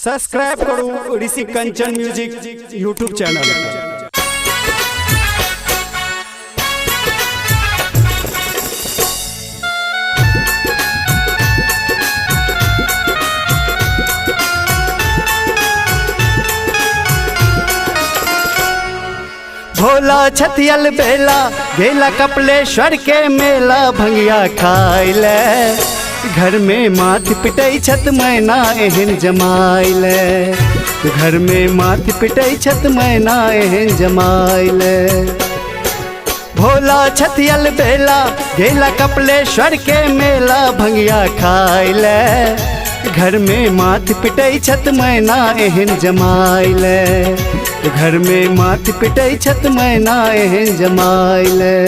Subscribe करो Rishi Kanchan music YouTube channel. Bhola छतियल बेला गेला कपलेश्वर के मेला भंगिया खाइले घर में माथ पिटई छत मैना एहन जमाइले घर में माथ पिटई छत मैना एहन जमाइले। भोला छतियल बेला गेला कपलेश्वर के मेला भंगिया खाइले घर में माथ पिटई छत मैना एहन जमाइले घर में माथ पिटई छत मैना एहन जमाइले।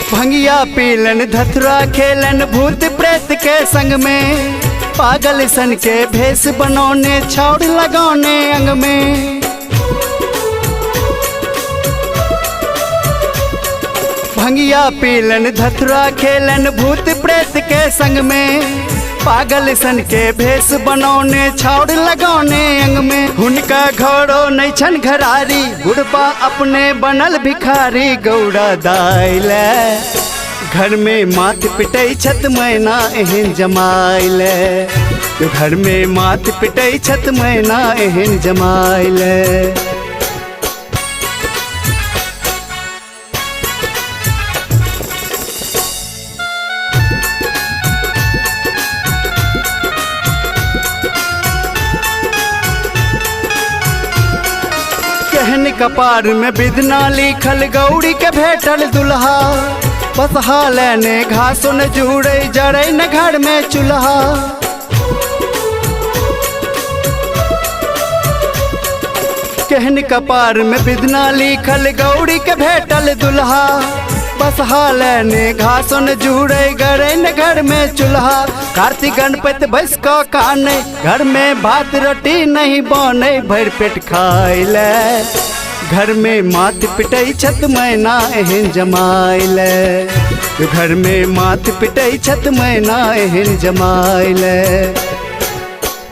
भंगिया पीलन धतुरा खेलन भूत प्रेत के संग में पागल सन के भेष बनौने छौड़ लगौने अंग में। भंगिया पीलन धतुरा खेलन भूत प्रेत के संग में पागल सन के भेष बनौने छौड़ लगौने अंग में। हुनका घरो नहीं छन घरारी बुढ़बा अपने बनल भिखारी गौड़ा दाइले घर में माथ पिटई छत मैना एहन जमाइले घर में माथ पिटई छत मैना एहन जमाइले। कहन कपार में बिदना लिखल गौरी के भेटल दुल्हा बसहा लेने घासों न जुड़े जड़े न घर में चूल्हा। कहन कपार में बिदना लिखल गौरी के भेटल दुल्हा बसहा लेने घासों न जुड़े गड़े न घर में चूल्हा। कार्तिक गणपति भैंस को काने घर में भात रोटी नहीं बने भर पेट खाइले घर में माथ पिटई छत मैना एहन जमाइले घर में माथ पिटई छत मैना एहन जमाइले।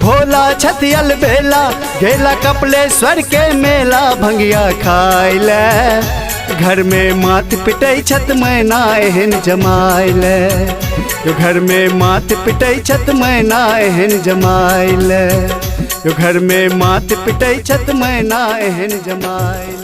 भोला छतियल बेला गेला कपलेश्वर के मेला भंगिया खाइले घर में माथ पिटई छत मैना एहन जमाइले घर में माथ पिटई छत मैना एहन जमाइले घर में माथ पिटई छत मैना एहन जमाइले।